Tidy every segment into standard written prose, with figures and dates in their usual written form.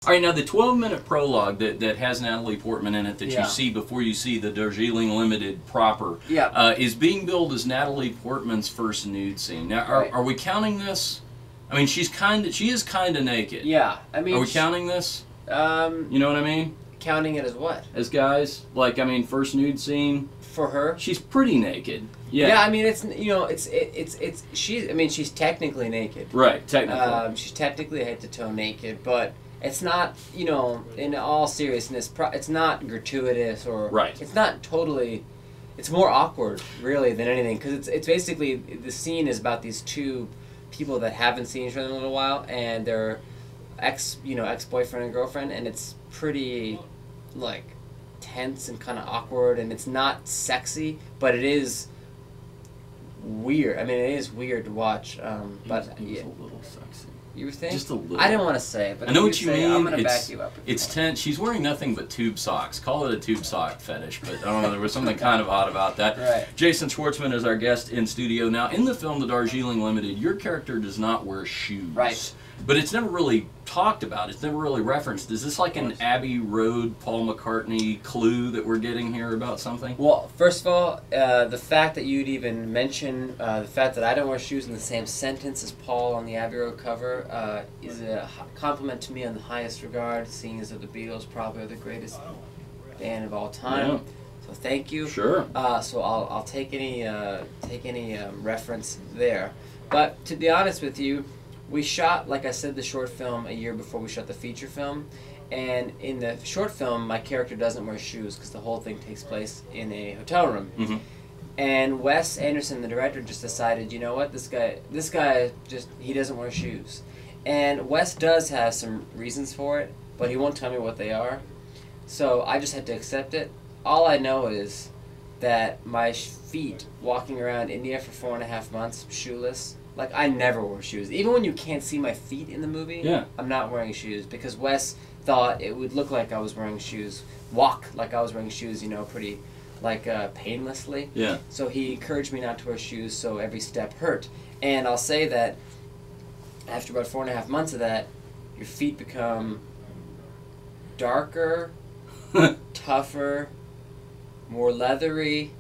All right, now the 12-minute prologue that has Natalie Portman in it that Yeah. you see before you see the Darjeeling Limited proper Yeah. is being billed as Natalie Portman's first nude scene. Now, Right. are we counting this? I mean, she is kind of naked. Yeah, I mean... Are we counting this? You You know what I mean? counting it as what? As guys? Like, I mean, first nude scene, For her? she's pretty naked. Yeah. Yeah, I mean, it's, you know, she's, I mean, she's technically naked. Right, technically. She's technically head to toe naked, but it's not, you know, in all seriousness, it's not gratuitous or... Right. It's not totally... It's more awkward, really, than anything, because it's basically, the scene is about these two people that haven't seen each other in a little while, and they're ex-boyfriend and girlfriend, and it's pretty, like, tense and kind of awkward, and it's not sexy, but it is weird. I mean, it is weird to watch, but it was yeah. a little sexy. You think? Just a little. I didn't want to say it, but I know if what you say it, mean. I'm going to back you up. It's tense. She's wearing nothing but tube socks. Call it a tube sock fetish, but I don't know. There was something kind of odd about that. Right. Jason Schwartzman is our guest in studio. Now, in the film The Darjeeling Limited, your character does not wear shoes. Right. But it's never really talked about. It's never really referenced. Is this like an Abbey Road, Paul McCartney clue that we're getting here about something? Well, first of all, the fact that you'd even mention the fact that I don't wear shoes in the same sentence as Paul on the Abbey Road cover is a compliment to me on the highest regard, seeing as that the Beatles probably are the greatest band of all time. Yeah. So thank you. Sure. So I'll take any reference there. But to be honest with you, we shot, like I said, the short film a year before we shot the feature film. And in the short film, my character doesn't wear shoes because the whole thing takes place in a hotel room. Mm-hmm. And Wes Anderson, the director, just decided, you know what, this guy just, he doesn't wear shoes. And Wes does have some reasons for it, but he won't tell me what they are. So I just had to accept it. All I know is that my feet walking around India for 4.5 months, shoeless, like, I never wore shoes. Even when you can't see my feet in the movie, yeah. I'm not wearing shoes because Wes thought it would look like I was wearing shoes, walk like I was wearing shoes, you know, pretty, like, painlessly. Yeah. So he encouraged me not to wear shoes, so every step hurt. And I'll say that after about 4.5 months of that, your feet become darker, tougher, more leathery.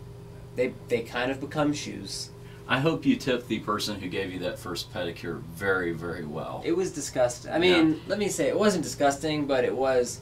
They kind of become shoes. I hope you tipped the person who gave you that first pedicure very, very well. It was disgusting. I mean, let me say, it wasn't disgusting, but it was...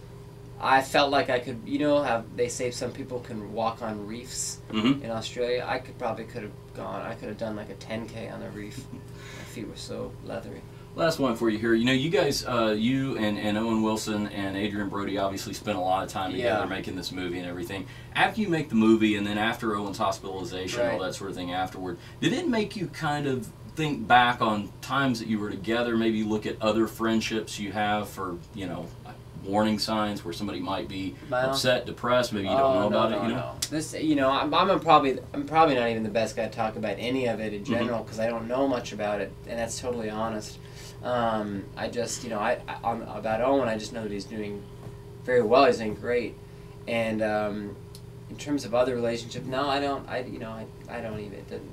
I felt like I could, you know, they say some people can walk on reefs in Australia. I could have gone. I could have done like a 10K on a reef. My feet were so leathery. Last one for you here. You know, you guys, you and Owen Wilson and Adrian Brody obviously spent a lot of time together making this movie and everything. After you make the movie and then after Owen's hospitalization, all that sort of thing afterward, did it make you kind of think back on times that you were together, maybe look at other friendships you have for, you know, warning signs where somebody might be upset, depressed, maybe you don't know about it, you know? This, you know, I'm probably not even the best guy to talk about any of it in general because I don't know much about it, and that's totally honest. I just, you know, about Owen, I just know that he's doing very well. He's doing great, and in terms of other relationships, no, I don't. I don't even. It didn't.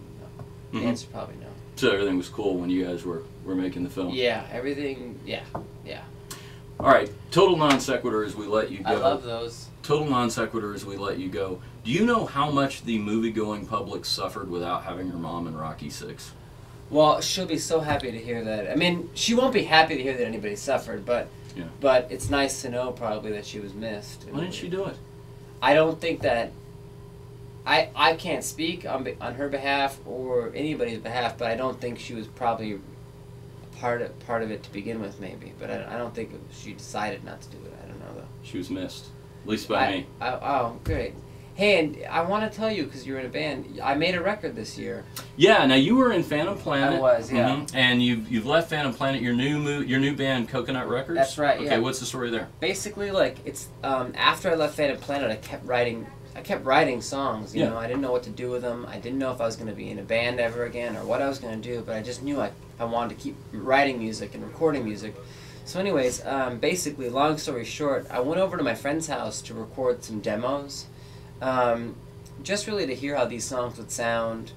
No. The answer probably no. So everything was cool when you guys were making the film. Yeah, everything. Yeah. All right, total non sequitur as we let you go. I love those. Total non sequitur as we let you go. Do you know how much the movie-going public suffered without having her mom in Rocky VI? Well, she'll be so happy to hear that. I mean, she won't be happy to hear that anybody suffered, but it's nice to know probably that she was missed. Why didn't she do it? I don't think that... I can't speak on her behalf or anybody's behalf, but I don't think she was probably part of it to begin with, maybe. But I don't think she decided not to do it. I don't know, though. She was missed. At least by me. Oh, great. Hey, and I want to tell you, because you're in a band, I made a record this year. Yeah, now you were in Phantom Planet. I was, yeah. And you've left Phantom Planet, your new band, Coconut Records? That's right, Okay, what's the story there? Basically, like, it's, after I left Phantom Planet, I kept writing songs, you know. I didn't know what to do with them. I didn't know if I was going to be in a band ever again or what I was going to do, but I just knew I wanted to keep writing music and recording music. So anyways, basically, long story short, I went over to my friend's house to record some demos, just really to hear how these songs would sound.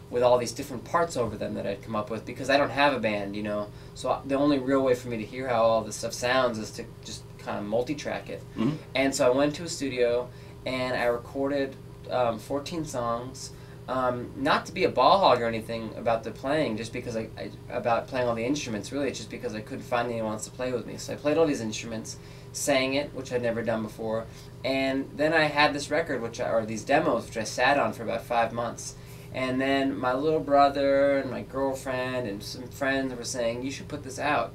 with all these different parts over them that I'd come up with, because I don't have a band, you know. So the only real way for me to hear how all this stuff sounds is to just kind of multi-track it. Mm-hmm. And so I went to a studio and I recorded 14 songs. Not to be a ball hog or anything about the playing, just because about playing all the instruments. Really, it's just because I couldn't find anyone else to play with me. So I played all these instruments, sang it, which I'd never done before, and then I had this record, or these demos, which I sat on for about 5 months. And then my little brother and my girlfriend and some friends were saying, you should put this out.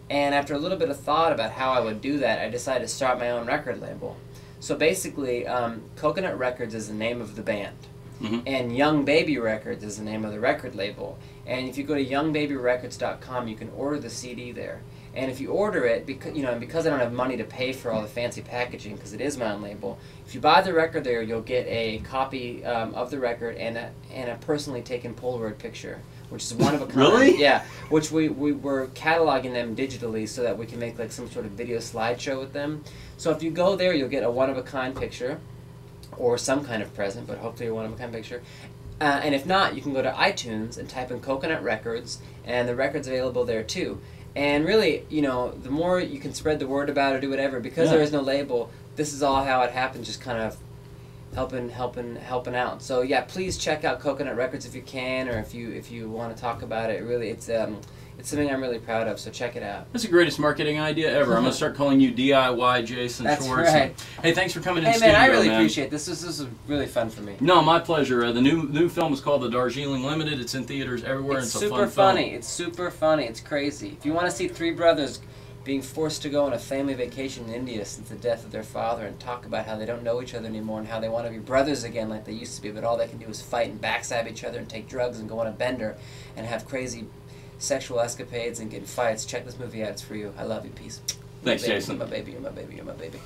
And after a little bit of thought about how I would do that, I decided to start my own record label. So basically, Coconut Records is the name of the band. Mm-hmm. And Young Baby Records is the name of the record label. And if you go to youngbabyrecords.com, you can order the CD there. And if you order it, because I don't have money to pay for all the fancy packaging, because it is my own label, if you buy the record there, you'll get a copy of the record and a personally taken Polaroid picture, which is one of a kind. Really? Yeah, which we were cataloging them digitally so that we can make like some sort of video slideshow with them. So if you go there, you'll get a one-of-a-kind picture, or some kind of present, but hopefully a one-of-a-kind picture. And if not, you can go to iTunes and type in Coconut Records, and the record's available there too. And really, you know, the more you can spread the word about it, do whatever, because there is no label, this is all how it happened, just kind of helping out. So yeah, please check out Coconut Records if you can, or if you want to talk about it. Really, it's something I'm really proud of, so check it out. That's the greatest marketing idea ever. I'm going to start calling you DIY Jason That's Schwartz. Right. Hey, thanks for coming in Hey studio, man, I really man. appreciate it. This was really fun for me. No, my pleasure. The new film is called The Darjeeling Limited. It's in theaters everywhere. It's a super fun funny. film. It's super funny. It's crazy. If you want to see three brothers being forced to go on a family vacation in India since the death of their father, and talk about how they don't know each other anymore and how they want to be brothers again like they used to be, but all they can do is fight and backstab each other and take drugs and go on a bender and have crazy sexual escapades and get in fights, check this movie out. It's for you. I love you. Peace. Thanks, Baby, Jason. You're my baby. You're my baby. You're my baby.